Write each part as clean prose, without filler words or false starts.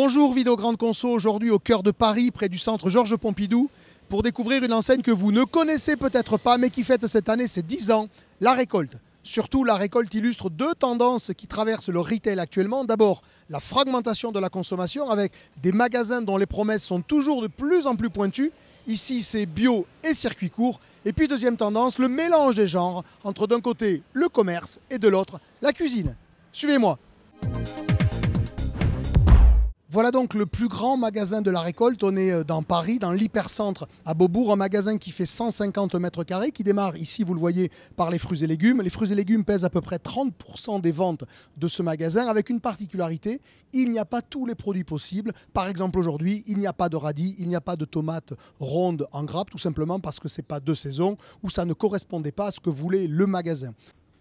Bonjour Vidéo Grande Conso, aujourd'hui au cœur de Paris, près du centre Georges Pompidou, pour découvrir une enseigne que vous ne connaissez peut-être pas, mais qui fête cette année ses 10 ans, La Récolte. Surtout, La Récolte illustre deux tendances qui traversent le retail actuellement. D'abord, la fragmentation de la consommation avec des magasins dont les promesses sont toujours de plus en plus pointues. Ici, c'est bio et circuit court. Et puis, deuxième tendance, le mélange des genres entre d'un côté le commerce et de l'autre la cuisine. Suivez-moi. Voilà donc le plus grand magasin de La Récolte. On est dans Paris, dans l'hypercentre à Beaubourg, un magasin qui fait 150 mètres carrés, qui démarre ici, vous le voyez, par les fruits et légumes. Les fruits et légumes pèsent à peu près 30% des ventes de ce magasin, avec une particularité, il n'y a pas tous les produits possibles. Par exemple, aujourd'hui, il n'y a pas de radis, il n'y a pas de tomates rondes en grappe, tout simplement parce que ce n'est pas de saison ou ça ne correspondait pas à ce que voulait le magasin.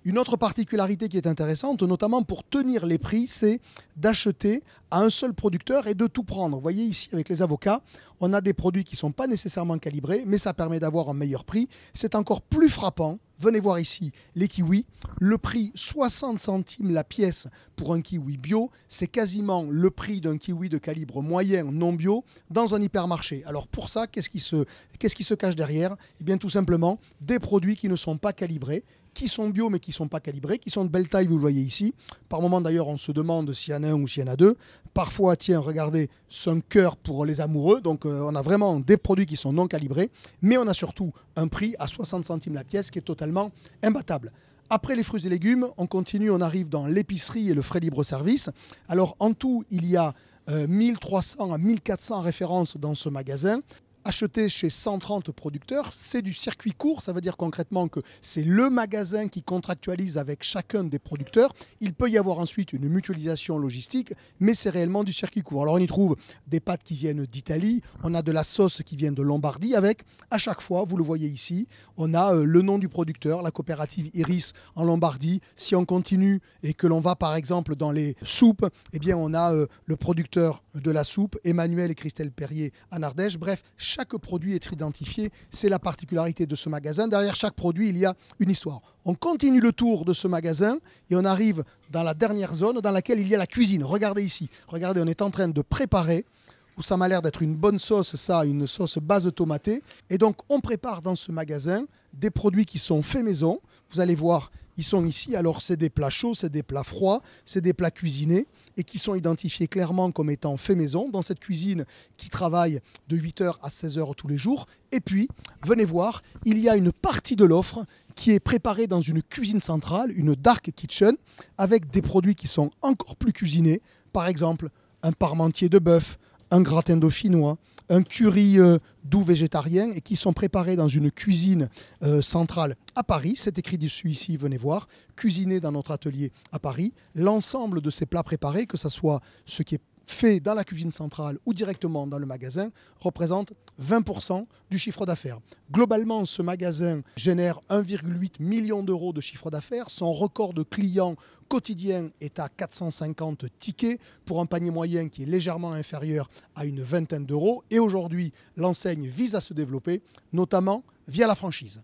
Une autre particularité qui est intéressante, notamment pour tenir les prix, c'est d'acheter à un seul producteur et de tout prendre. Vous voyez ici avec les avocats, on a des produits qui ne sont pas nécessairement calibrés, mais ça permet d'avoir un meilleur prix. C'est encore plus frappant. Venez voir ici les kiwis. Le prix 60 centimes la pièce pour un kiwi bio, c'est quasiment le prix d'un kiwi de calibre moyen non bio dans un hypermarché. Alors pour ça, qu'est-ce qui se cache derrière? Eh bien tout simplement des produits qui ne sont pas calibrés, qui sont bio mais qui ne sont pas calibrés, qui sont de belle taille, vous le voyez ici. Par moment d'ailleurs, on se demande s'il y en a un ou s'il y en a deux. Parfois, tiens, regardez, c'est un cœur pour les amoureux. Donc on a vraiment des produits qui sont non calibrés, mais on a surtout un prix à 60 centimes la pièce qui est totalement imbattable. Après les fruits et légumes, on continue, on arrive dans l'épicerie et le frais libre-service. Alors en tout, il y a 1300 à 1400 références dans ce magasin. Acheté chez 130 producteurs, c'est du circuit court, ça veut dire concrètement que c'est le magasin qui contractualise avec chacun des producteurs. Il peut y avoir ensuite une mutualisation logistique, mais c'est réellement du circuit court. Alors on y trouve des pâtes qui viennent d'Italie, on a de la sauce qui vient de Lombardie avec, à chaque fois, vous le voyez ici, on a le nom du producteur, la coopérative Iris en Lombardie. Si on continue et que l'on va par exemple dans les soupes, eh bien on a le producteur de la soupe, Emmanuel et Christelle Perrier en Ardèche. Bref, chaque produit est identifié, c'est la particularité de ce magasin. Derrière chaque produit, il y a une histoire. On continue le tour de ce magasin et on arrive dans la dernière zone dans laquelle il y a la cuisine. Regardez ici, regardez, on est en train de préparer, où ça m'a l'air d'être une bonne sauce, ça, une sauce base tomatée. Et donc, on prépare dans ce magasin des produits qui sont faits maison. Vous allez voir, ils sont ici. Alors, c'est des plats chauds, c'est des plats froids, c'est des plats cuisinés et qui sont identifiés clairement comme étant faits maison dans cette cuisine qui travaille de 8h à 16h tous les jours. Et puis, venez voir, il y a une partie de l'offre qui est préparée dans une cuisine centrale, une dark kitchen, avec des produits qui sont encore plus cuisinés. Par exemple, un parmentier de bœuf, un gratin dauphinois, un curry doux végétarien et qui sont préparés dans une cuisine centrale à Paris. C'est écrit dessus ici, venez voir, cuisiné dans notre atelier à Paris. L'ensemble de ces plats préparés, que ce soit ce qui est fait dans la cuisine centrale ou directement dans le magasin, représente 20% du chiffre d'affaires. Globalement, ce magasin génère 1,8 million d'euros de chiffre d'affaires. Son record de clients quotidien est à 450 tickets pour un panier moyen qui est légèrement inférieur à une vingtaine d'euros. Et aujourd'hui, l'enseigne vise à se développer, notamment via la franchise.